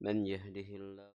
من يهده الله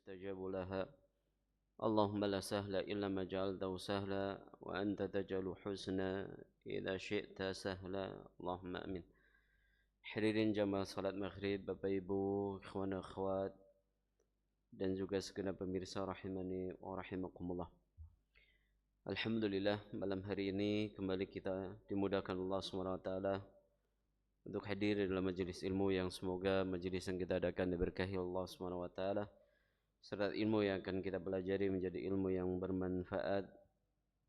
يستجاب لها. اللهم لا سهل إلا ما جعلته سهلا وأنت تجعل حسنا إذا شئت سهلا. اللهم آمين. Hadirin jamaah salat maghrib, Bapak Ibu, ikhwan akhwat, dan juga segenap pemirsa rahimani wa rahimakumullah. Alhamdulillah, malam hari ini kembali kita dimudahkan Allah SWT untuk hadir dalam majelis ilmu yang semoga majelis yang kita adakan diberkahi Allah SWT, serta ilmu yang akan kita pelajari menjadi ilmu yang bermanfaat,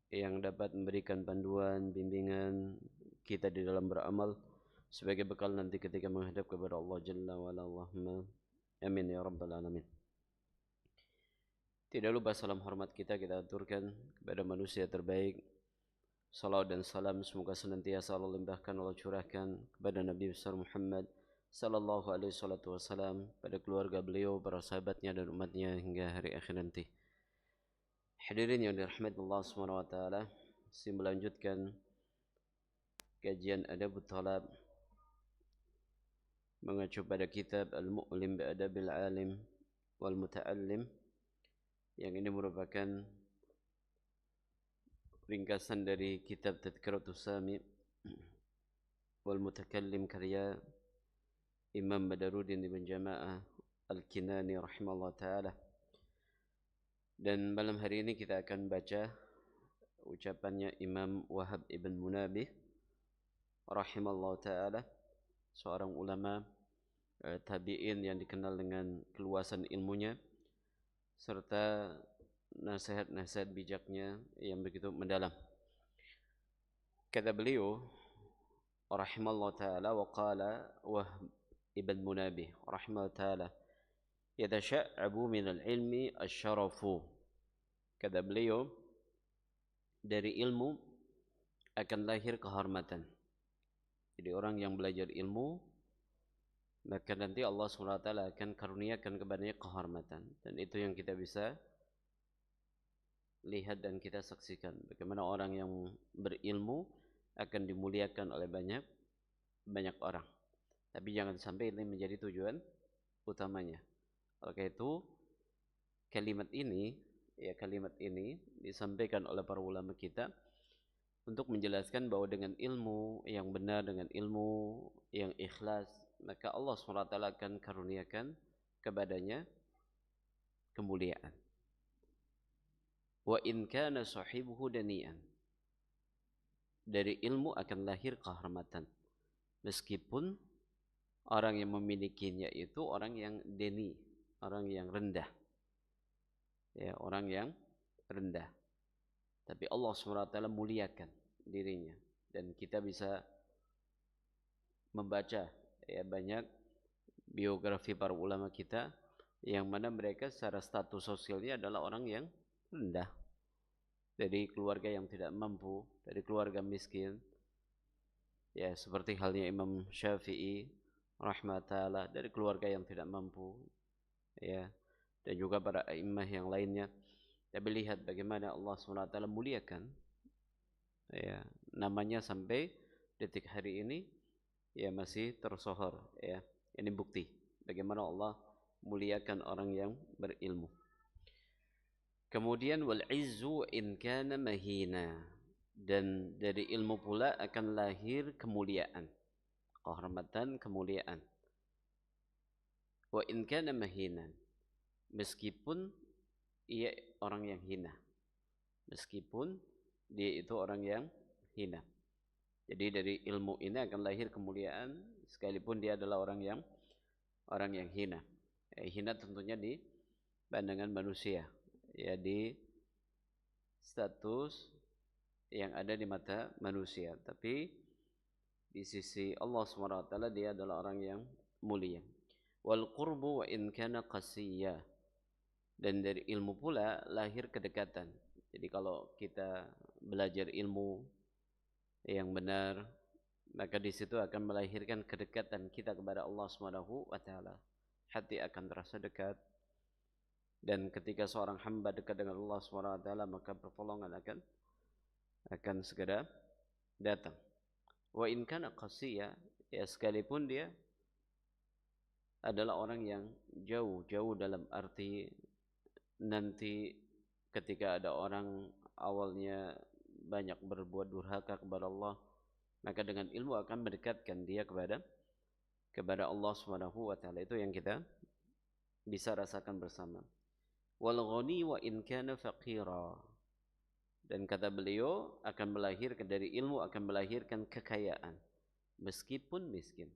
yang dapat memberikan panduan, bimbingan kita di dalam beramal sebagai bekal nanti ketika menghadap kepada Allah Jalla wa'ala. Allahumma amin ya rabbal alamin. Tidak lupa salam hormat kita aturkan kepada manusia terbaik. Salawat dan salam semoga senantiasa Allah limpahkan, Allah curahkan kepada Nabi besar Muhammad sallallahu alaihi wasallam, pada keluarga beliau, para sahabatnya dan umatnya hingga hari akhir nanti. Hadirin yang dirahmati Allah SWT, saya melanjutkan kajian Adabut Talab mengacu pada kitab Al-Mu'lim Bi'adabil Alim wal Muta'allim, yang ini merupakan ringkasan dari kitab Tadhkiratus Sami wal Mutakallim karya Imam Badaruddin Ibn Jama'ah Al-Kinani rahimahullah ta'ala. Dan malam hari ini kita akan baca ucapannya Imam Wahab Ibn Munabih rahimahullah ta'ala, seorang ulama tabi'in yang dikenal dengan keluasan ilmunya serta nasihat-nasihat bijaknya yang begitu mendalam. Kata beliau rahimahullah ta'ala, wa qala Wahab Ibn Munabih rahimahullah ta'ala, yatasha'abu minal ilmi asyarafu. Kata beliau, dari ilmu akan lahir kehormatan. Jadi orang yang belajar ilmu, maka nanti Allah SWT akan karuniakan kepadanya kehormatan. Dan itu yang kita bisa lihat dan kita saksikan, bagaimana orang yang berilmu akan dimuliakan oleh banyak orang. Tapi jangan sampai ini menjadi tujuan utamanya. Oleh itu, kalimat ini disampaikan oleh para ulama kita untuk menjelaskan bahwa dengan ilmu yang benar, dengan ilmu yang ikhlas, maka Allah SWT akan karuniakan kepadanya kemuliaan. Wa in kana sahibuhu dani'an. Dari ilmu akan lahir kehormatan, meskipun orang yang memilikinya itu orang yang deni, orang yang rendah. Ya, orang yang rendah. Tapi Allah SWT muliakan dirinya. Dan kita bisa membaca banyak biografi para ulama kita yang mana mereka secara status sosialnya adalah orang yang rendah, dari keluarga yang tidak mampu, dari keluarga miskin. Ya, seperti halnya Imam Syafi'i rahmatullah, dari keluarga yang tidak mampu, ya, dan juga para imam yang lainnya. Tapi lihat bagaimana Allah SWT muliakan ya namanya sampai detik hari ini ya masih tersohor. Ya, ini bukti bagaimana Allah muliakan orang yang berilmu. Kemudian wal izzu in kana mahina, dan dari ilmu pula akan lahir kemuliaan, kehormatan, kemuliaan. Wa in kana mahinan, meskipun ia orang yang hina, meskipun dia itu orang yang hina. Jadi dari ilmu ini akan lahir kemuliaan sekalipun dia adalah orang yang hina. Hina tentunya di pandangan manusia, ya, di status yang ada di mata manusia, tapi di sisi Allah SWT dia adalah orang yang mulia. Wal qurbu wa in kana qasiyya, dan dari ilmu pula lahir kedekatan. Jadi kalau kita belajar ilmu yang benar, maka di situ akan melahirkan kedekatan kita kepada Allah Subhanahu wa taala. Hati akan terasa dekat, dan ketika seorang hamba dekat dengan Allah Subhanahu wa taala, maka pertolongan akan segera datang. Wa in kana qasiya, ya sekalipun dia adalah orang yang jauh dalam arti nanti ketika ada orang awalnya banyak berbuat durhaka kepada Allah, maka dengan ilmu akan mendekatkan dia kepada Allah Subhanahu wa taala. Itu yang kita bisa rasakan bersama. Wal ghani wa in kana faqira, dan kata beliau akan melahirkan dari ilmu, akan melahirkan kekayaan meskipun miskin.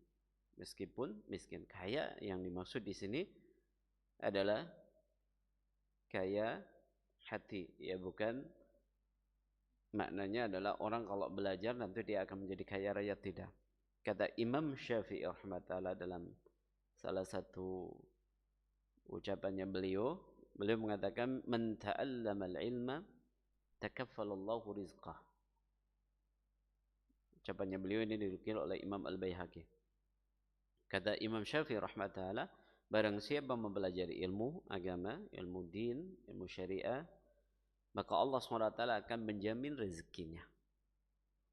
Meskipun miskin, kaya yang dimaksud di sini adalah kaya hati, ya, bukan maknanya adalah orang kalau belajar nanti dia akan menjadi kaya raya, tidak. Kata Imam Syafi'i rahmatullah dalam salah satu ucapannya beliau mengatakan, man ta'allama al-ilma takaffalallahu rizqah. Ucapannya beliau ini dinukil oleh Imam Al-Baihaqi. Kata Imam Syafi'i rahmatullah, barang siapa mempelajari ilmu agama, ilmu din, ilmu syariah, maka Allah SWT akan menjamin rezekinya.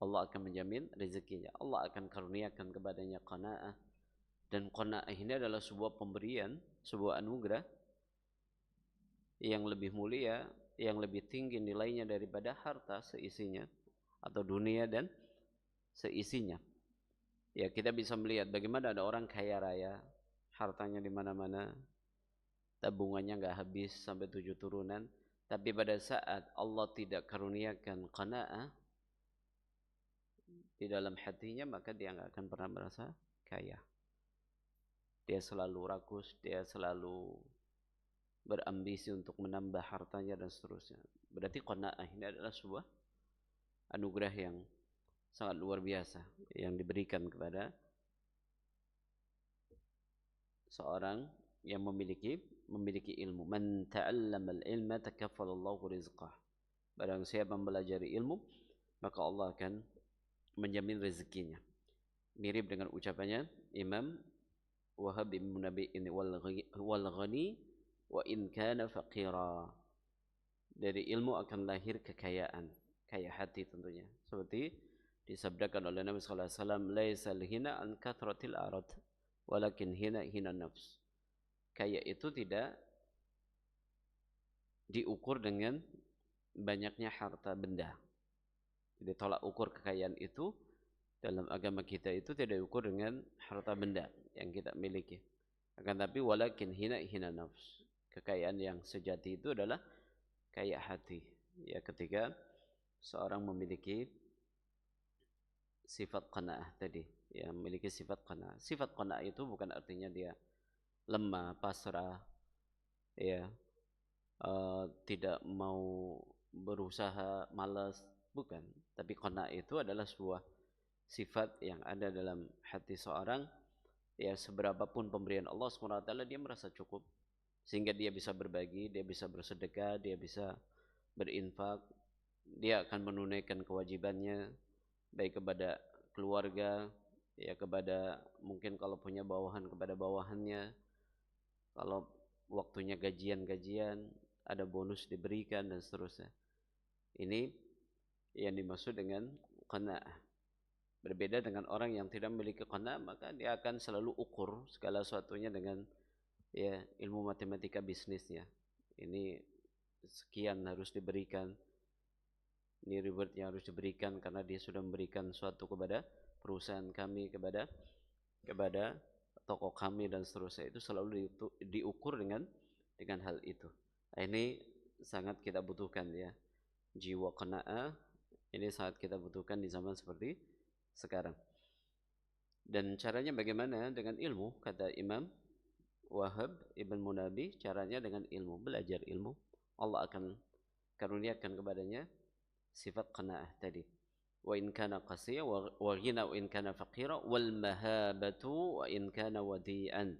Allah akan menjamin rezekinya. Allah akan karuniakan kepadanya qanaah. Dan qanaah ini adalah sebuah pemberian, sebuah anugerah yang lebih mulia, yang lebih tinggi nilainya daripada harta seisinya atau dunia dan seisinya. Ya, kita bisa melihat bagaimana ada orang kaya raya, hartanya di mana-mana, tabungannya nggak habis sampai 7 turunan, tapi pada saat Allah tidak karuniakan qanaah di dalam hatinya, maka dia nggak akan pernah merasa kaya. Dia selalu rakus, dia selalu berambisi untuk menambah hartanya dan seterusnya. Berarti qanaah ini adalah sebuah anugerah yang sangat luar biasa yang diberikan kepada seorang yang memiliki ilmu. Man ta'allama al-ilma takaffalallahu rizqah. Barang siapa mempelajari ilmu, maka Allah akan menjamin rezekinya. Mirip dengan ucapannya Imam Wahab bin Munabi ini, wal ghani wa in kana faqira. Dari ilmu akan lahir kekayaan, kaya hati tentunya. Seperti disabdakan oleh Nabi sallallahu alaihi wasallam, laisal hina an kathratil arad, walakin hina nafs. Kaya itu tidak diukur dengan banyaknya harta benda. Jadi tolak ukur kekayaan itu dalam agama kita itu tidak diukur dengan harta benda yang kita miliki. Akan tapi walakin hina nafs. Kekayaan yang sejati itu adalah kaya hati. Ya, ketika seorang memiliki sifat qanaah tadi, ya, memiliki sifat qanaah. Sifat qanaah itu bukan artinya dia lemah, pasrah, ya, tidak mau berusaha, malas, bukan. Tapi qanaah itu adalah sebuah sifat yang ada dalam hati seorang, ya, seberapapun pemberian Allah SWT dia merasa cukup, sehingga dia bisa berbagi, dia bisa bersedekah, dia bisa berinfak, dia akan menunaikan kewajibannya baik kepada keluarga, ya, kepada mungkin kalau punya bawahan kepada bawahannya, kalau waktunya gajian ada bonus diberikan dan seterusnya. Ini yang dimaksud dengan qanaah. Berbeda dengan orang yang tidak memiliki qanaah, maka dia akan selalu ukur segala sesuatunya dengan, ya, ilmu matematika bisnisnya. Ini sekian harus diberikan, ini reward yang harus diberikan karena dia sudah memberikan suatu kepada perusahaan kami, kepada toko kami dan seterusnya. Itu selalu diukur dengan hal itu. Nah, ini sangat kita butuhkan, ya, jiwa qanaah ini sangat kita butuhkan di zaman seperti sekarang. Dan caranya bagaimana? Dengan ilmu. Kata Imam Wahab Ibn Munabi, caranya dengan ilmu, belajar ilmu. Allah akan karuniakan kepadanya sifat qanaah tadi. Wa in kana qasiya wa ghina wa in kana faqira wal mahabatu wa in kana wadi'an.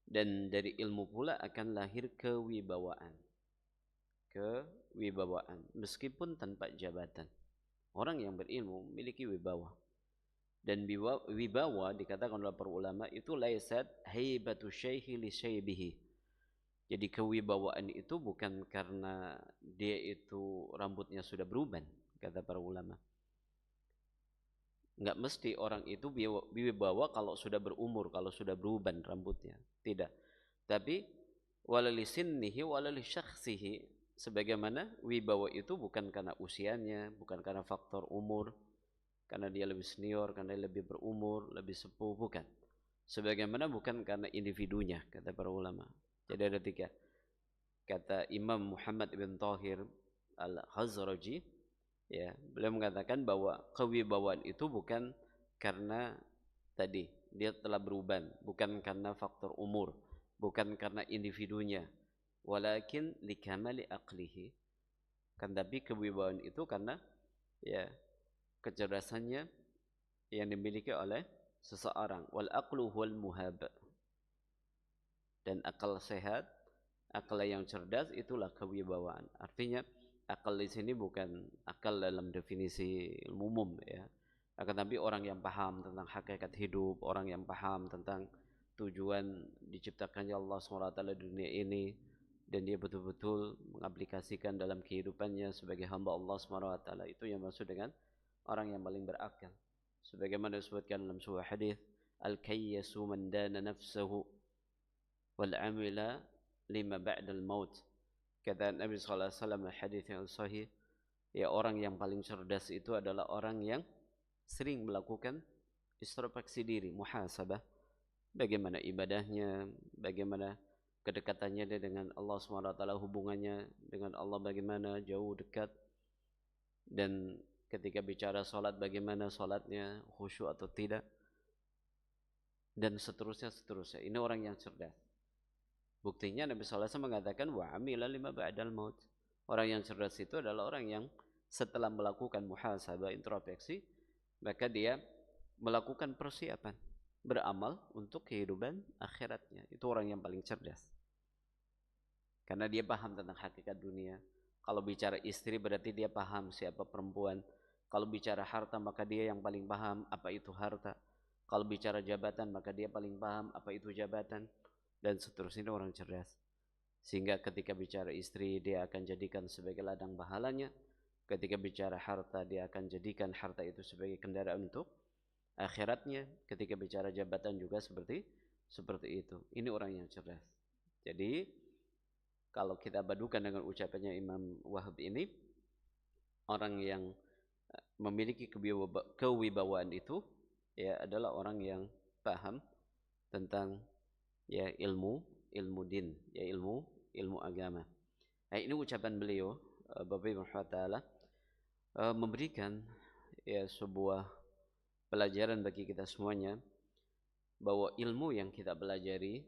Dan dari ilmu pula akan lahir kewibawaan. Kewibawaan meskipun tanpa jabatan. Orang yang berilmu memiliki wibawa. Dan wibawa dikatakan oleh para ulama itu laisat haibatu syaihi li syaibihi. Jadi kewibawaan itu bukan karena dia itu rambutnya sudah beruban, kata para ulama. Enggak mesti orang itu wibawa kalau sudah berumur, kalau sudah beruban rambutnya. Tidak. Tapi wala li sinnihi wala li syakhsihi. Sebagaimana wibawa itu bukan karena usianya, bukan karena faktor umur, karena dia lebih senior, karena dia lebih berumur, lebih sepuh, bukan. Sebagaimana bukan karena individunya, kata para ulama. Jadi ada tiga. Kata Imam Muhammad ibn Tahir al-Khazraji, ya, beliau mengatakan bahwa kewibawaan itu bukan karena tadi dia telah beruban, bukan karena faktor umur, bukan karena individunya, walakin likamali aqlihi. Kan tapi kewibawaan itu karena ya kecerdasannya yang dimiliki oleh seseorang. Wal aqlu huwal muhab. Dan akal sehat, akal yang cerdas itulah kewibawaan. Artinya akal di sini bukan akal dalam definisi umum ya. Akan tapi orang yang paham tentang hakikat hidup, orang yang paham tentang tujuan diciptakannya Allah SWT di dunia ini, dan dia betul-betul mengaplikasikan dalam kehidupannya sebagai hamba Allah SWT. Itu yang maksud dengan orang yang paling berakal. Sebagaimana disebutkan dalam sebuah hadis, al-kayyasu man dana nafsahu wal amila lima ba'dal maut. Kata Nabi sallallahu alaihi wasallam hadis yang sahih, ya orang yang paling cerdas itu adalah orang yang sering melakukan introspeksi diri, muhasabah. Bagaimana ibadahnya, bagaimana kedekatannya dia dengan Allah SWT, hubungannya dengan Allah bagaimana, jauh, dekat. Dan ketika bicara salat bagaimana salatnya, khusyuk atau tidak, dan seterusnya. Ini orang yang cerdas. Buktinya Nabi sallallahu alaihi wasallam mengatakan wa amila lima ba'dal maut. Orang yang cerdas itu adalah orang yang setelah melakukan muhasabah, introspeksi, maka dia melakukan persiapan, beramal untuk kehidupan akhiratnya. Itu orang yang paling cerdas. Karena dia paham tentang hakikat dunia. Kalau bicara istri berarti dia paham siapa perempuan. Kalau bicara harta maka dia yang paling paham apa itu harta. Kalau bicara jabatan maka dia paling paham apa itu jabatan. Dan seterusnya, orang cerdas. Sehingga ketika bicara istri dia akan jadikan sebagai ladang pahalanya. Ketika bicara harta dia akan jadikan harta itu sebagai kendaraan untuk akhiratnya. Ketika bicara jabatan juga seperti itu. Ini orang yang cerdas. Jadi kalau kita padukan dengan ucapannya Imam Wahab ini, orang yang memiliki kewibawaan itu ya adalah orang yang paham tentang ya ilmu din, ya ilmu agama. Nah, ini ucapan beliau Bapak Ibu Taala memberikan ya sebuah pelajaran bagi kita semuanya bahwa ilmu yang kita pelajari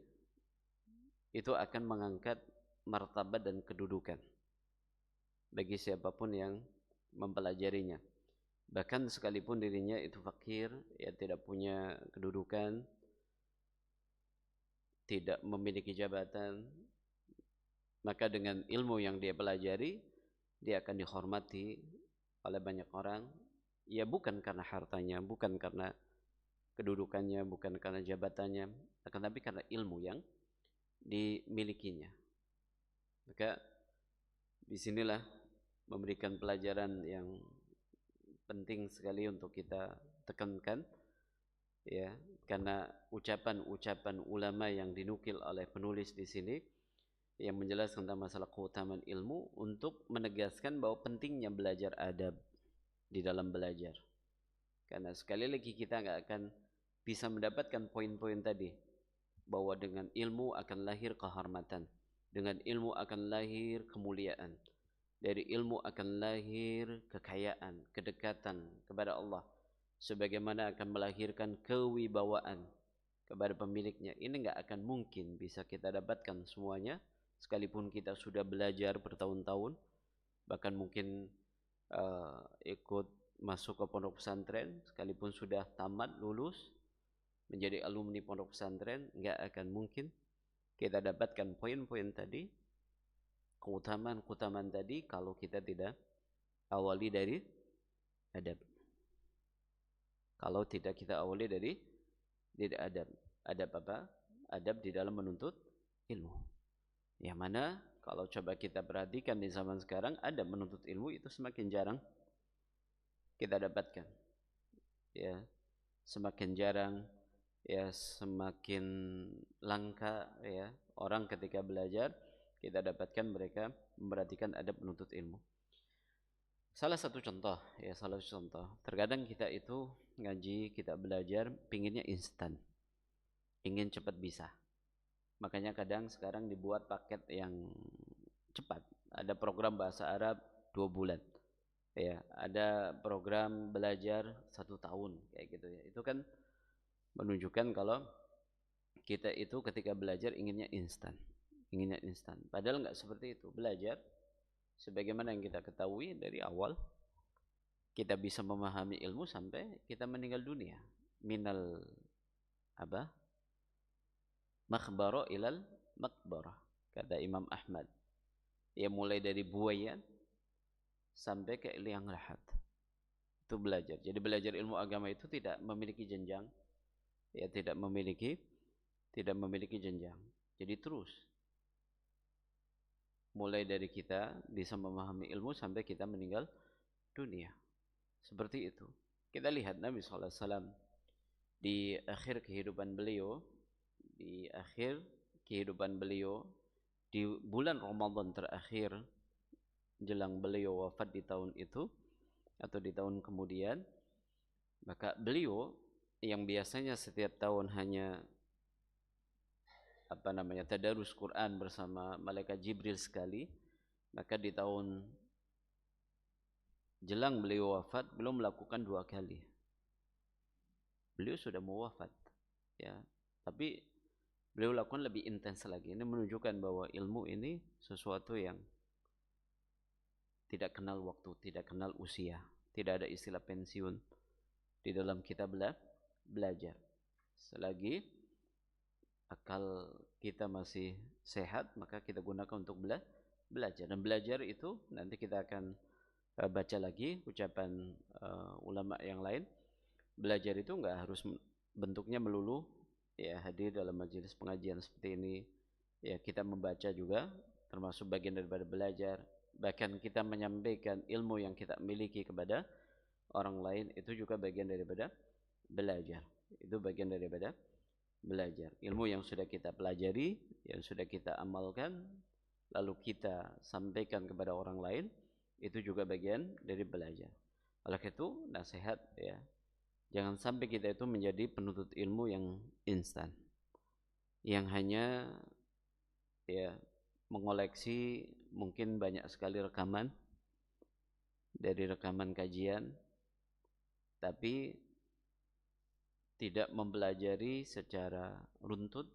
itu akan mengangkat martabat dan kedudukan bagi siapapun yang mempelajarinya. Bahkan sekalipun dirinya itu fakir, ya tidak punya kedudukan, tidak memiliki jabatan, maka dengan ilmu yang dia pelajari, dia akan dihormati oleh banyak orang. Ya bukan karena hartanya, bukan karena kedudukannya, bukan karena jabatannya, akan tapi karena ilmu yang dimilikinya. Maka disinilah memberikan pelajaran yang penting sekali untuk kita tekankan, ya, karena ucapan-ucapan ulama yang dinukil oleh penulis di sini yang menjelaskan tentang masalah keutamaan ilmu untuk menegaskan bahwa pentingnya belajar adab di dalam belajar. Karena sekali lagi kita nggak akan bisa mendapatkan poin-poin tadi bahwa dengan ilmu akan lahir kehormatan, dengan ilmu akan lahir kemuliaan, dari ilmu akan lahir kekayaan, kedekatan kepada Allah, sebagaimana akan melahirkan kewibawaan kepada pemiliknya. Ini nggak akan mungkin bisa kita dapatkan semuanya, sekalipun kita sudah belajar bertahun-tahun, bahkan mungkin ikut masuk ke pondok pesantren, sekalipun sudah tamat lulus menjadi alumni pondok pesantren, nggak akan mungkin kita dapatkan poin-poin tadi, keutamaan-keutamaan tadi kalau kita tidak awali dari adab. Kalau tidak kita awali dari adab. Adab apa? Adab di dalam menuntut ilmu. Yang mana kalau coba kita perhatikan di zaman sekarang, adab menuntut ilmu itu semakin jarang kita dapatkan. Ya, semakin jarang, ya semakin langka ya orang ketika belajar kita dapatkan mereka memperhatikan adab menuntut ilmu. Salah satu contoh, terkadang kita itu ngaji, kita belajar pinginnya instan, ingin cepat bisa. Makanya kadang sekarang dibuat paket yang cepat. Ada program bahasa Arab 2 bulan. Ya, ada program belajar 1 tahun kayak gitu ya. Itu kan menunjukkan kalau kita itu ketika belajar inginnya instan. Padahal enggak seperti itu. Belajar sebagaimana yang kita ketahui dari awal, kita bisa memahami ilmu sampai kita meninggal dunia. Minal apa? Makhbara ilal makbarah, kata Imam Ahmad. Ya mulai dari buayan sampai ke liang lahat. Itu belajar. Jadi belajar ilmu agama itu tidak memiliki jenjang. Ya tidak memiliki jenjang. Jadi terus mulai dari kita bisa memahami ilmu sampai kita meninggal dunia. Seperti itu. Kita lihat Nabi SAW di akhir kehidupan beliau, di bulan Ramadan terakhir jelang beliau wafat di tahun itu atau di tahun kemudian, maka beliau yang biasanya setiap tahun hanya tadarus Quran bersama malaikat Jibril sekali, maka di tahun jelang beliau wafat belum melakukan 2 kali. Beliau sudah mau wafat ya, tapi beliau lakukan lebih intens lagi. Ini menunjukkan bahwa ilmu ini sesuatu yang tidak kenal waktu, tidak kenal usia, tidak ada istilah pensiun di dalam kita belajar. Selagi akal kita masih sehat, maka kita gunakan untuk belajar. Dan belajar itu nanti kita akan baca lagi ucapan ulama yang lain. Belajar itu enggak harus bentuknya melulu ya hadir dalam majelis pengajian seperti ini. Ya kita membaca juga termasuk bagian daripada belajar. Bahkan kita menyampaikan ilmu yang kita miliki kepada orang lain itu juga bagian daripada belajar. Itu bagian daripada belajar. Ilmu yang sudah kita pelajari, yang sudah kita amalkan, lalu kita sampaikan kepada orang lain, itu juga bagian dari belajar. Oleh itu, nasihat ya, jangan sampai kita itu menjadi penuntut ilmu yang instan, yang hanya ya mengoleksi mungkin banyak sekali rekaman dari rekaman kajian, tapi tidak mempelajari secara runtut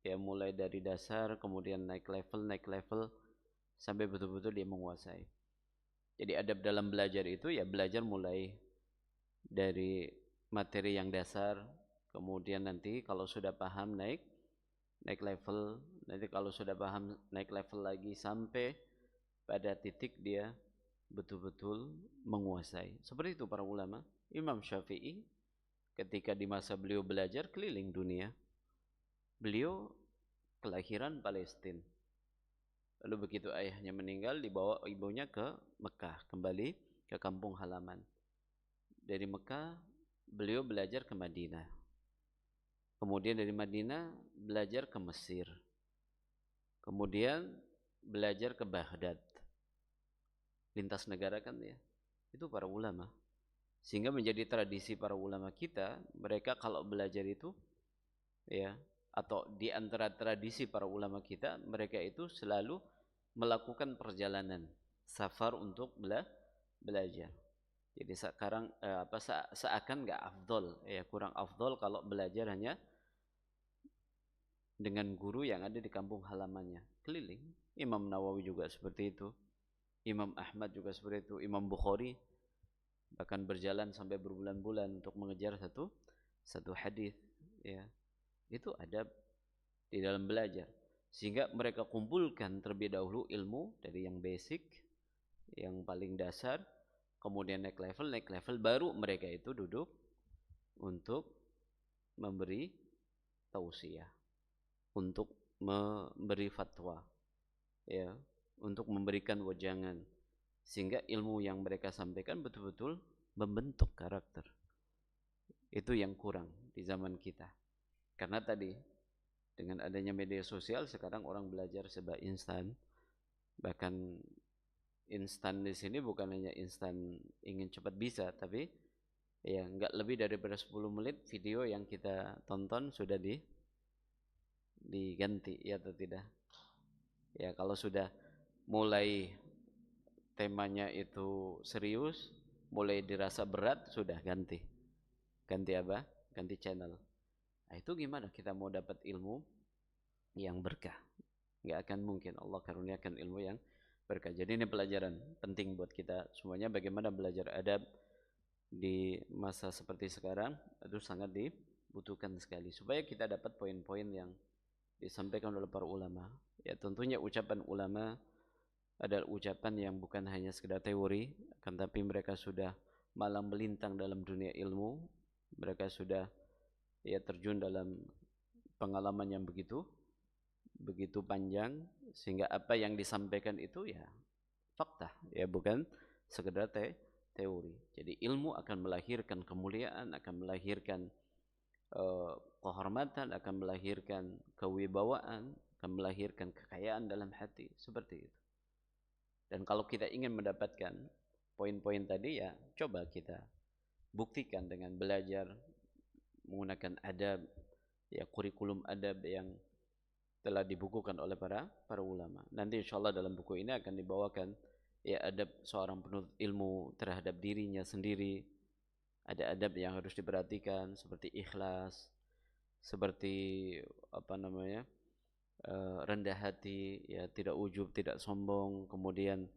ya, mulai dari dasar kemudian naik level sampai betul-betul dia menguasai. Jadi adab dalam belajar itu ya belajar mulai dari materi yang dasar, kemudian nanti kalau sudah paham naik level, nanti kalau sudah paham naik level lagi sampai pada titik dia betul-betul menguasai. Seperti itu para ulama. Imam Syafi'i ketika di masa beliau belajar keliling dunia. Beliau kelahiran Palestina. Lalu begitu ayahnya meninggal dibawa ibunya ke Mekah, kembali ke kampung halaman. Dari Mekah beliau belajar ke Madinah. Kemudian dari Madinah belajar ke Mesir. Kemudian belajar ke Baghdad. Lintas negara kan ya. Itu para ulama. Sehingga menjadi tradisi para ulama kita, mereka kalau belajar itu ya, atau di antara tradisi para ulama kita, mereka itu selalu melakukan perjalanan safar untuk belajar. Jadi sekarang seakan enggak afdol ya, kurang afdol kalau belajar hanya dengan guru yang ada di kampung halamannya, keliling. Imam Nawawi juga seperti itu. Imam Ahmad juga seperti itu, Imam Bukhari bahkan berjalan sampai berbulan-bulan untuk mengejar satu hadis, ya. Itu adab di dalam belajar. Sehingga mereka kumpulkan terlebih dahulu ilmu dari yang basic, yang paling dasar, kemudian naik level, baru mereka itu duduk untuk memberi tausiah, untuk memberi fatwa, ya, untuk memberikan wejangan, sehingga ilmu yang mereka sampaikan betul-betul membentuk karakter. Itu yang kurang di zaman kita. Karena tadi dengan adanya media sosial sekarang orang belajar serba instan. Bahkan instan di sini bukan hanya instan ingin cepat bisa, tapi ya nggak lebih daripada 10 menit video yang kita tonton sudah diganti, ya atau tidak? Ya kalau sudah mulai temanya itu serius, mulai dirasa berat, sudah ganti. Ganti apa? Ganti channel. Nah, itu gimana kita mau dapat ilmu yang berkah? Nggak akan mungkin Allah karuniakan ilmu yang berkah. Jadi ini pelajaran penting buat kita semuanya, bagaimana belajar adab di masa seperti sekarang itu sangat dibutuhkan sekali, supaya kita dapat poin-poin yang disampaikan oleh para ulama. Ya tentunya ucapan ulama adalah ucapan yang bukan hanya sekedar teori, akan tapi mereka sudah malang melintang dalam dunia ilmu. Mereka sudah ya terjun dalam pengalaman yang begitu panjang, sehingga apa yang disampaikan itu ya fakta, ya bukan sekedar teori. Jadi ilmu akan melahirkan kemuliaan, akan melahirkan kehormatan, akan melahirkan kewibawaan, akan melahirkan kekayaan dalam hati, seperti itu. Dan kalau kita ingin mendapatkan poin-poin tadi, ya coba kita buktikan dengan belajar menggunakan adab, ya kurikulum adab yang telah dibukukan oleh para ulama. Nanti insyaallah dalam buku ini akan dibawakan ya adab seorang penuntut ilmu terhadap dirinya sendiri. Ada adab yang harus diperhatikan seperti ikhlas, seperti apa namanya? Rendah hati, ya tidak ujub, tidak sombong, kemudian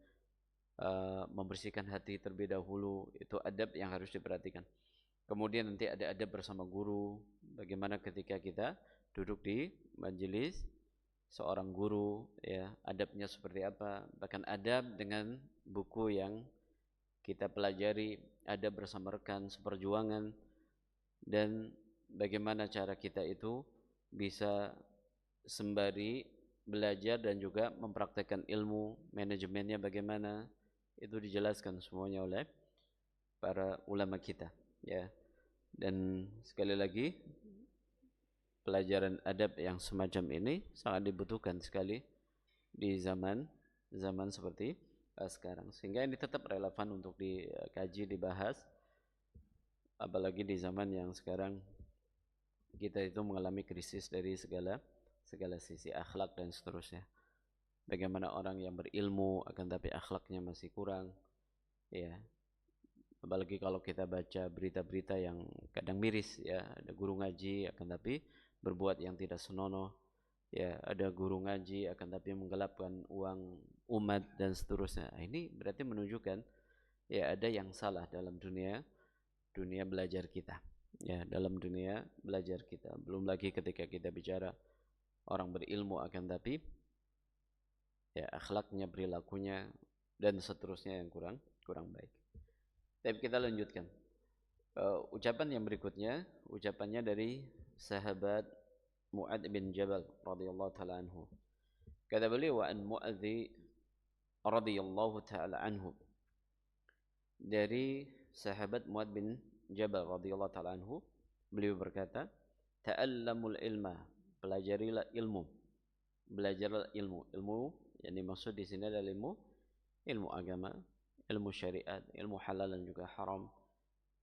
membersihkan hati terlebih dahulu. Itu adab yang harus diperhatikan. Kemudian nanti ada adab bersama guru, bagaimana ketika kita duduk di majelis seorang guru, ya adabnya seperti apa. Bahkan adab dengan buku yang kita pelajari, adab bersama rekan seperjuangan, dan bagaimana cara kita itu bisa sembari belajar dan juga mempraktekkan ilmu, manajemennya bagaimana, itu dijelaskan semuanya oleh para ulama kita, ya. Dan sekali lagi pelajaran adab yang semacam ini sangat dibutuhkan sekali di zaman seperti sekarang, sehingga ini tetap relevan untuk dikaji, dibahas, apalagi di zaman yang sekarang kita itu mengalami krisis dari segala sisi, akhlak dan seterusnya. Bagaimana orang yang berilmu akan tapi akhlaknya masih kurang, ya. Apalagi kalau kita baca berita-berita yang kadang miris, ya, ada guru ngaji akan tapi berbuat yang tidak senonoh, ya, ada guru ngaji akan tapi menggelapkan uang umat dan seterusnya. Nah, ini berarti menunjukkan ya ada yang salah dalam dunia belajar kita, ya, dalam dunia belajar kita. Belum lagi ketika kita bicara orang berilmu akan tapi ya akhlaknya, perilakunya dan seterusnya yang kurang baik. Tapi kita lanjutkan. Ucapan yang berikutnya, ucapannya dari sahabat Mu'adz bin Jabal radhiyallahu taala anhu. Kata beliau, wa an Mu'adz radhiyallahu taala anhu. Dari sahabat Mu'adz bin Jabal radhiyallahu taala anhu, beliau berkata, ta'allamul ilma, pelajarilah ilmu. Belajarlah ilmu. Ilmu yang dimaksud di sini adalah ilmu agama, ilmu syariat, ilmu halal dan juga haram,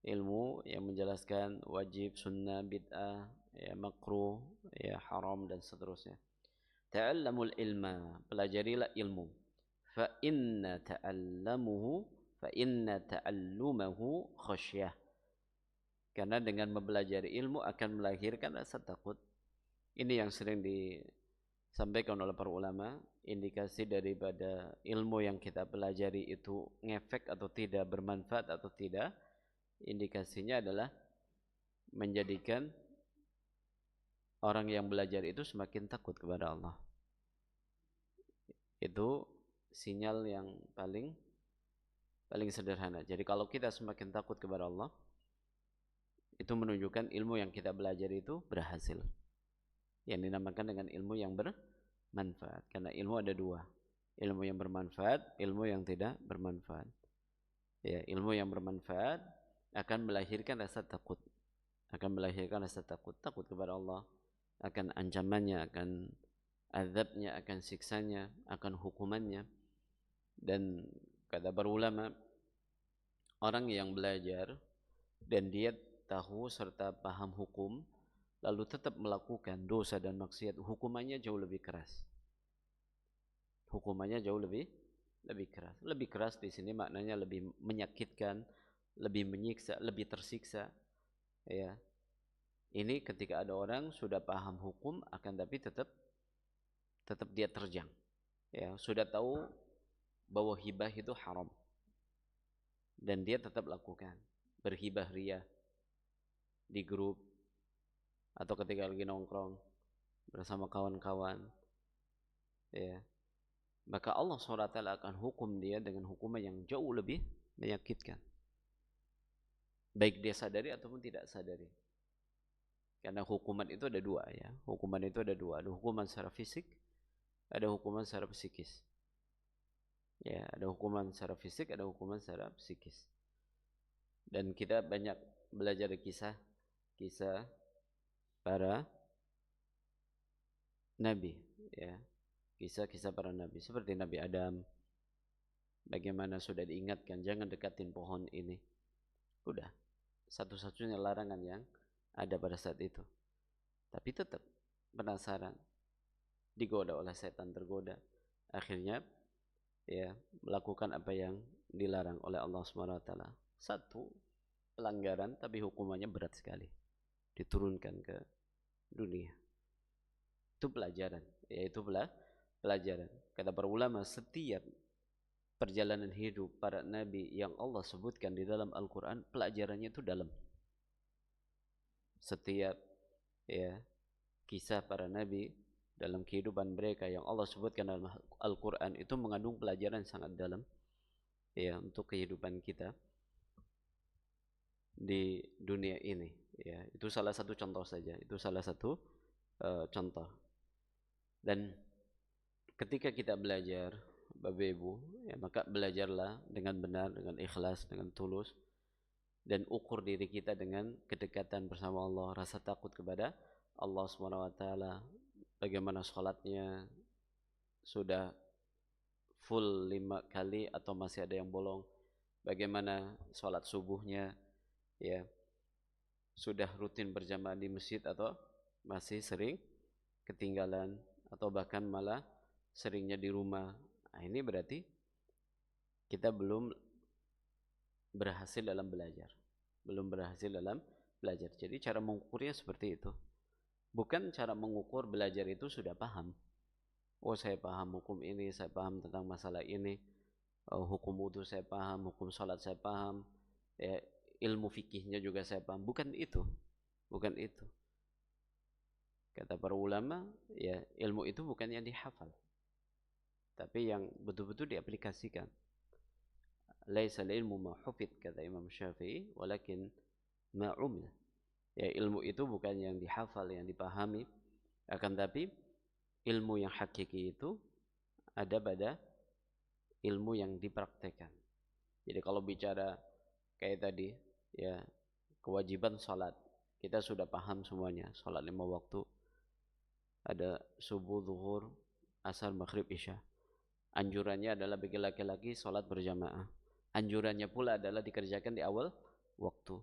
ilmu yang menjelaskan wajib, sunnah, bid'ah, ya makruh, ya haram dan seterusnya. Ta'allamul ilma, pelajarilah ilmu. Fa inna ta'allumahu khasyah. Karena dengan mempelajari ilmu akan melahirkan rasa takut. Ini yang sering disampaikan oleh para ulama. indikasi daripada ilmu yang kita pelajari itu ngefek atau tidak, bermanfaat atau tidak, indikasinya adalah menjadikan orang yang belajar itu semakin takut kepada Allah. Itu sinyal yang paling sederhana. Jadi kalau kita semakin takut kepada Allah, itu menunjukkan ilmu yang kita belajar itu berhasil. Yang dinamakan dengan ilmu yang bermanfaat. Karena ilmu ada dua. Ilmu yang bermanfaat, ilmu yang tidak bermanfaat. Ya, ilmu yang bermanfaat akan melahirkan rasa takut. Akan melahirkan rasa takut. Takut kepada Allah. Akan ancamannya, akan azabnya, akan siksanya, akan hukumannya. Dan kata para ulama, orang yang belajar dan dia tahu serta paham hukum, lalu tetap melakukan dosa dan maksiat, hukumannya jauh lebih keras. Hukumannya jauh lebih keras. Lebih keras di sini maknanya lebih menyakitkan, lebih menyiksa, lebih tersiksa. Ya. Ini ketika ada orang sudah paham hukum, akan tapi tetap dia terjang. Ya, sudah tahu bahwa hibah itu haram. Dan dia tetap lakukan. Berhibah ria di grup atau ketika lagi nongkrong bersama kawan-kawan, ya, maka Allah SWT akan hukum dia dengan hukuman yang jauh lebih menyakitkan, baik dia sadari ataupun tidak sadari. Karena hukuman itu ada dua, ya. Hukuman itu ada dua, ada hukuman secara fisik, ada hukuman secara psikis. Ya, ada hukuman secara fisik, ada hukuman secara psikis. Dan kita banyak belajar kisah para nabi, ya. Kisah-kisah para nabi seperti Nabi Adam, bagaimana sudah diingatkan jangan dekatin pohon ini. Udah, satu-satunya larangan yang ada pada saat itu. Tapi tetap penasaran, digoda oleh setan, tergoda, akhirnya ya melakukan apa yang dilarang oleh Allah SWT. Satu pelanggaran tapi hukumannya berat sekali, diturunkan ke dunia. Itu pelajaran, yaitu pelajaran. Kata para ulama, setiap perjalanan hidup para nabi yang Allah sebutkan di dalam Al-Quran, pelajarannya itu dalam. Setiap ya kisah para nabi dalam kehidupan mereka yang Allah sebutkan dalam Al-Quran itu mengandung pelajaran sangat dalam, ya, untuk kehidupan kita di dunia ini. Ya, itu salah satu contoh saja. Itu salah satu contoh. Dan ketika kita belajar, Bapak Ibu, ya, maka belajarlah dengan benar, dengan ikhlas, dengan tulus, dan ukur diri kita dengan kedekatan bersama Allah, rasa takut kepada Allah SWT. Bagaimana sholatnya, sudah full 5 kali atau masih ada yang bolong? Bagaimana sholat subuhnya, ya, sudah rutin berjamaah di masjid atau masih sering ketinggalan, atau bahkan malah seringnya di rumah. Nah, ini berarti kita belum berhasil dalam belajar. Jadi cara mengukurnya seperti itu. Bukan cara mengukur belajar itu sudah paham. Oh, saya paham hukum ini, saya paham tentang masalah ini. Hukum wudu saya paham, hukum sholat saya paham. Ya, ilmu fikihnya juga saya paham. Bukan itu. Kata para ulama, ya, ilmu itu bukan yang dihafal, tapi yang betul-betul diaplikasikan. Laisa ilmu ma hufid, kata Imam Syafi'i, walakin ma umil. Ya, ilmu itu bukan yang dihafal, yang dipahami, akan tapi ilmu yang hakiki itu ada pada ilmu yang dipraktekkan. Jadi kalau bicara kayak tadi, ya, kewajiban salat, kita sudah paham semuanya, salat 5 waktu. Ada subuh, zuhur, asar, maghrib, isya. Anjurannya adalah bagi laki-laki salat berjamaah. Anjurannya pula adalah dikerjakan di awal waktu.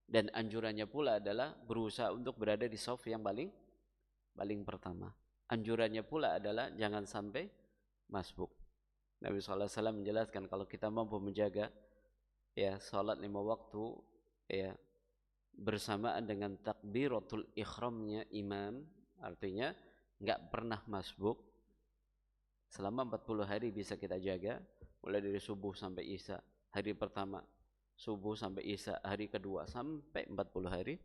Dan anjurannya pula adalah berusaha untuk berada di shaf yang paling pertama. Anjurannya pula adalah jangan sampai masbuk. Nabi SAW menjelaskan kalau kita mampu menjaga, ya, salat 5 waktu, ya, bersamaan dengan takbiratul ikhramnya imam, artinya nggak pernah masbuk, Selama 40 hari bisa kita jaga, mulai dari subuh sampai isya, hari pertama, subuh sampai isya, hari kedua sampai 40 hari,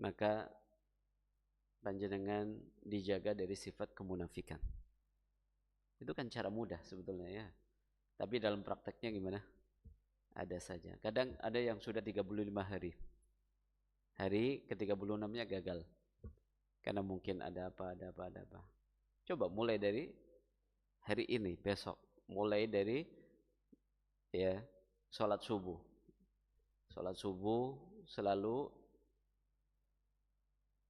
maka panjenengan dijaga dari sifat kemunafikan. Itu kan cara mudah sebetulnya ya. Tapi dalam prakteknya gimana? Ada saja. Kadang ada yang sudah 35 hari. Hari ke-36-nya gagal. Karena mungkin ada apa. Coba mulai dari hari ini, besok. Mulai dari ya sholat subuh. Sholat subuh selalu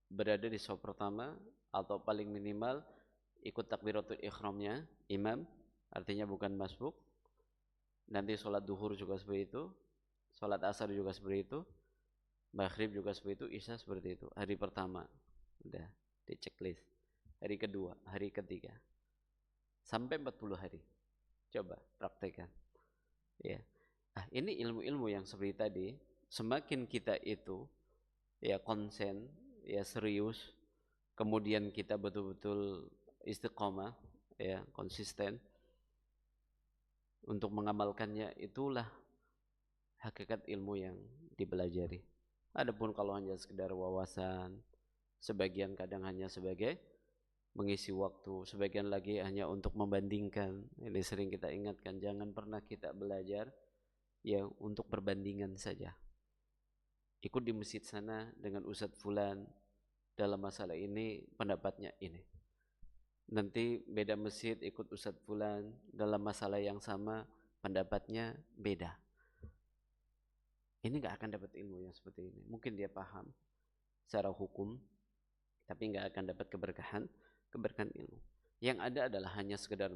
berada di shaf pertama atau paling minimal ikut takbiratul ihramnya imam, artinya bukan masbuk. Nanti sholat duhur juga seperti itu, sholat asar juga seperti itu, maghrib juga seperti itu, isya seperti itu. Hari pertama udah di checklist, hari kedua, hari ketiga, sampai 40 hari. Coba praktekkan ya. Ini ilmu-ilmu yang seperti tadi, semakin kita itu ya konsen, ya serius, kemudian kita betul-betul istiqomah, ya konsisten untuk mengamalkannya, itulah hakikat ilmu yang dipelajari. Adapun kalau hanya sekedar wawasan, sebagian kadang hanya sebagai mengisi waktu, sebagian lagi hanya untuk membandingkan. Ini sering kita ingatkan, jangan pernah kita belajar ya untuk perbandingan saja. Ikut di masjid sana dengan Ustadz Fulan, dalam masalah ini pendapatnya ini. Nanti beda masjid ikut Ustadz Fulan, dalam masalah yang sama pendapatnya beda. Ini gak akan dapat ilmu yang seperti ini. Mungkin dia paham secara hukum, tapi gak akan dapat keberkahan ilmu. Yang ada adalah hanya sekedar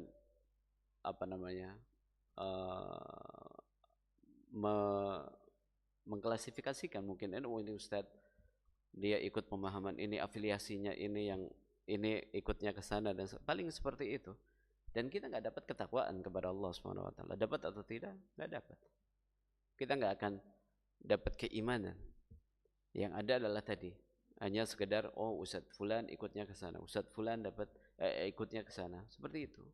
mengklasifikasikan, mungkin ini Ustadz dia ikut pemahaman ini, afiliasinya ini, yang ini ikutnya ke sana, dan paling seperti itu. Dan kita nggak dapat ketakwaan kepada Allah Subhanahu wa taala. Dapat atau tidak? Nggak dapat. Kita nggak akan dapat keimanan. Yang ada adalah tadi hanya sekedar Ustadz fulan ikutnya ke sana, Ustadz fulan dapat ikutnya ke sana, seperti itu.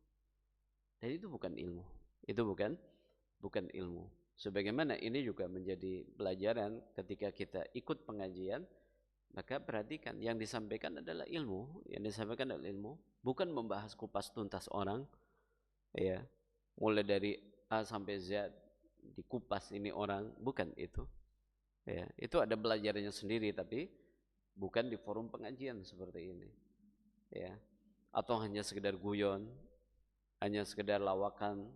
Dan itu bukan ilmu. Itu bukan ilmu. Sebagaimana ini juga menjadi pelajaran ketika kita ikut pengajian, maka perhatikan yang disampaikan adalah ilmu, bukan membahas kupas tuntas orang, ya, mulai dari A sampai Z dikupas ini orang, bukan itu. Ya, itu ada belajarnya sendiri, tapi bukan di forum pengajian seperti ini, ya, atau hanya sekedar guyon, hanya sekedar lawakan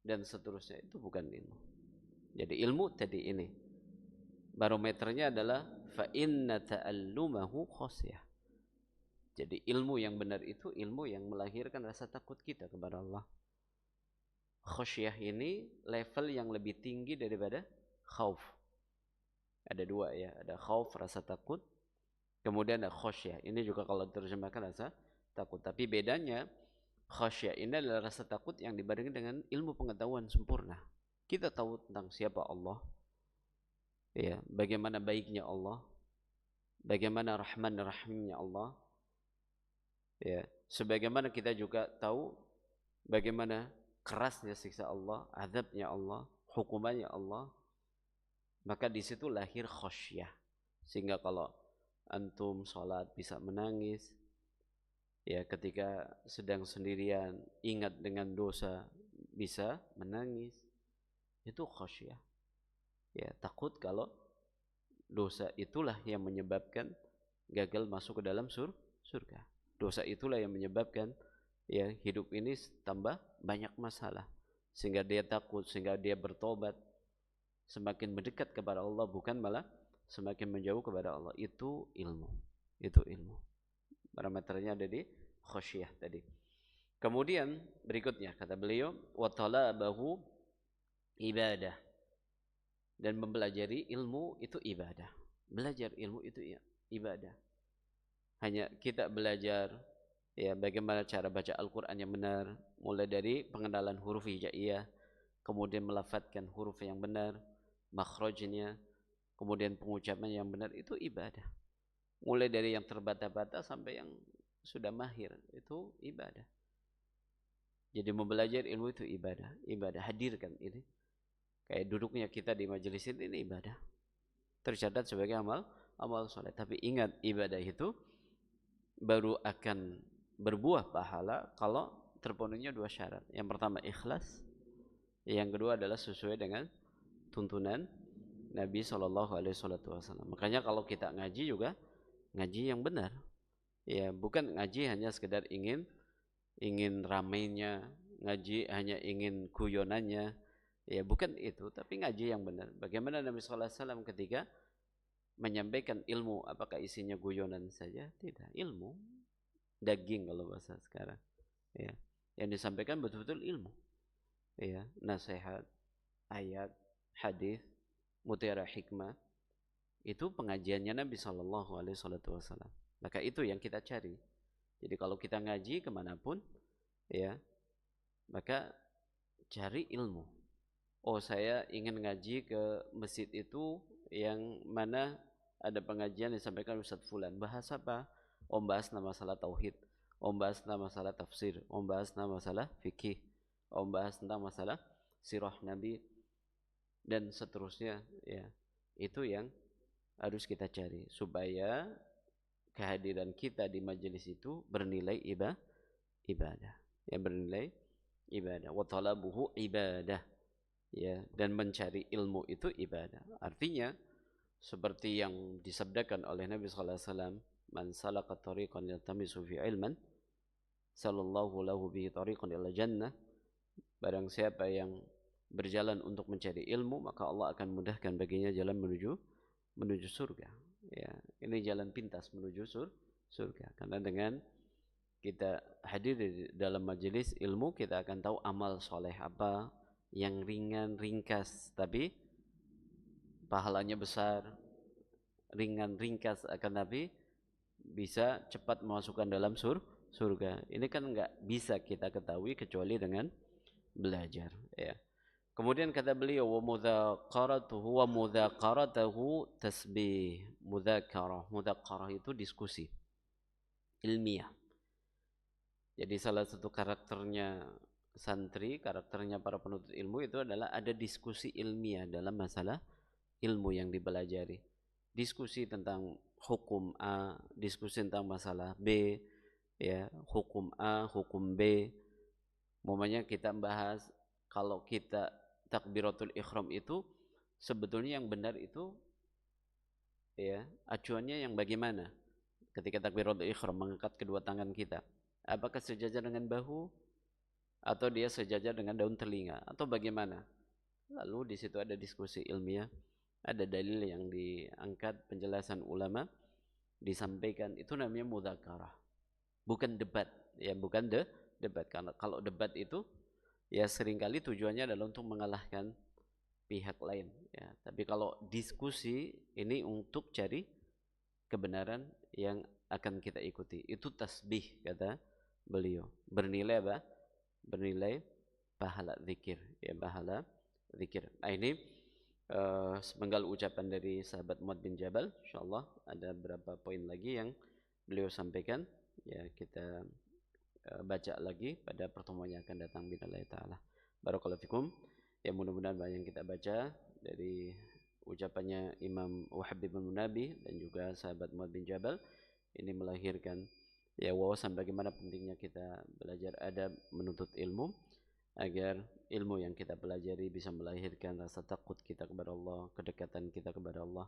dan seterusnya, itu bukan ilmu. Jadi ilmu tadi ini barometernya adalah fa inna ta'allumahu khosyah. Jadi ilmu yang benar itu ilmu yang melahirkan rasa takut kita kepada Allah. Khosyah ini level yang lebih tinggi daripada khauf. Ada dua ya, ada khauf rasa takut, kemudian ada khosyah. Ini juga kalau terjemahkan rasa takut, tapi bedanya khosyah ini adalah rasa takut yang dibarengi dengan ilmu pengetahuan sempurna. Kita tahu tentang siapa Allah, ya, bagaimana baiknya Allah, bagaimana rahman rahimnya Allah, ya, sebagaimana kita juga tahu bagaimana kerasnya siksa Allah, azabnya Allah, hukumannya Allah. Maka di situ lahir khosyah, sehingga kalau antum sholat bisa menangis, ya, ketika sedang sendirian ingat dengan dosa bisa menangis, itu khosyah. Ya, takut kalau dosa itulah yang menyebabkan gagal masuk ke dalam surga. Dosa itulah yang menyebabkan ya hidup ini tambah banyak masalah, sehingga dia takut, sehingga dia bertobat, semakin mendekat kepada Allah, bukan malah semakin menjauh kepada Allah. Itu ilmu. Itu ilmu. Parameternya ada di khosyah tadi. Kemudian berikutnya kata beliau, wa talabahu ibadah. Dan mempelajari ilmu itu ibadah. Belajar ilmu itu ibadah. Hanya kita belajar ya bagaimana cara baca Al-Qur'an yang benar, mulai dari pengenalan huruf hijaiyah, kemudian melafadzkan huruf yang benar, makhrajnya, kemudian pengucapan yang benar, itu ibadah. Mulai dari yang terbata-bata sampai yang sudah mahir, itu ibadah. Jadi mau belajar ilmu itu ibadah. Ibadah, hadirkan ini. Kayak duduknya kita di majelis ini ibadah. Tercatat sebagai amal soleh. Tapi ingat, ibadah itu baru akan berbuah pahala kalau terpenuhinya dua syarat. Yang pertama ikhlas, yang kedua adalah sesuai dengan tuntunan Nabi SAW. Makanya kalau kita ngaji juga ngaji yang benar. Ya, bukan ngaji hanya sekedar ingin ramainya, ngaji hanya ingin guyonannya. Ya, bukan itu, tapi ngaji yang benar. Bagaimana Nabi SAW ketika menyampaikan ilmu, apakah isinya guyonan saja? Tidak, ilmu, daging kalau bahasa sekarang. Ya, yang disampaikan betul-betul ilmu. Ya, nasihat, ayat, hadis, mutiara hikmah, itu pengajiannya Nabi SAW. Maka itu yang kita cari. Jadi kalau kita ngaji kemanapun, ya, maka cari ilmu. Oh, saya ingin ngaji ke masjid itu yang mana ada pengajian disampaikan Ustadz Fulan. Bahas apa? Om bahas masalah tauhid, om bahas tentang masalah tafsir, om bahas tentang masalah fikih, om bahas tentang masalah sirah Nabi, dan seterusnya. Ya, itu yang harus kita cari supaya kehadiran kita di majelis itu bernilai ibadah. Ya, bernilai ibadah. Wa talabuhu ibadah. Ya, dan mencari ilmu itu ibadah. Artinya seperti yang disabdakan oleh Nabi sallallahu alaihi wasallam, "Man salaka tariqan yaltamisu fi ilman, sallallahu lahu bihi tariqan ila jannah." Barang siapa yang berjalan untuk mencari ilmu, maka Allah akan mudahkan baginya jalan menuju surga. Ya, ini jalan pintas menuju surga. Karena dengan kita hadir di dalam majelis ilmu, kita akan tahu amal soleh apa yang ringan, ringkas, tapi pahalanya besar. Ringan, ringkas, akan tapi bisa cepat memasukkan dalam surga. Ini kan nggak bisa kita ketahui kecuali dengan belajar. Ya. Kemudian kata beliau, wa mudzakaratuhu tasbih. Mudzakarah itu diskusi ilmiah. Jadi salah satu karakternya santri, karakternya para penuntut ilmu itu adalah ada diskusi ilmiah dalam masalah ilmu yang dipelajari. Diskusi tentang hukum A, diskusi tentang masalah B, ya, hukum A, hukum B. Umpamanya kita bahas kalau kita takbiratul ihram itu sebetulnya yang benar itu, ya, acuannya yang bagaimana? Ketika takbiratul ihram mengangkat kedua tangan kita, apakah sejajar dengan bahu atau dia sejajar dengan daun telinga atau bagaimana? Lalu di situ ada diskusi ilmiah, ada dalil yang diangkat, penjelasan ulama disampaikan, itu namanya mudzakarah. Bukan debat, ya, bukan debat. Karena kalau debat itu ya seringkali tujuannya adalah untuk mengalahkan pihak lain, ya. Tapi kalau diskusi ini untuk cari kebenaran yang akan kita ikuti. Itu tasbih kata beliau. Bernilai apa? Bernilai pahala zikir, ya, pahala zikir. Nah, ini sepenggal ucapan dari sahabat Muadz bin Jabal. Insyaallah ada beberapa poin lagi yang beliau sampaikan, ya, kita baca lagi pada pertemuan yang akan datang billahi taala. Barakallahu fikum. Ya, mudah-mudahan banyak yang kita baca dari ucapannya Imam Wahab bin Munabbih dan juga sahabat Muadz bin Jabal ini melahirkan, ya, wawasan bagaimana pentingnya kita belajar adab, menuntut ilmu, agar ilmu yang kita pelajari bisa melahirkan rasa takut kita kepada Allah, kedekatan kita kepada Allah,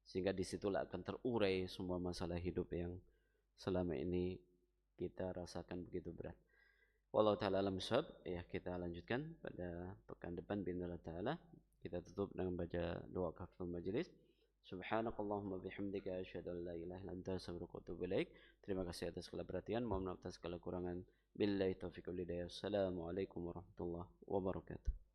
sehingga disitulah akan terurai semua masalah hidup yang selama ini kita rasakan begitu berat. Wallahu ta'ala alam bishawab. Ya, kita lanjutkan pada pekan depan biidznillah ta'ala. Kita tutup dengan baca doa kafaratul majelis. Subhanakallahumma bihamdika asyhadu an la ilaha illa anta astaghfiruka wa atubu ilaik. Terima kasih atas segala perhatian, mohon maaf atas segala kurangan. Billahi taufiq wal hidayah. Assalamualaikum warahmatullahi wabarakatuh.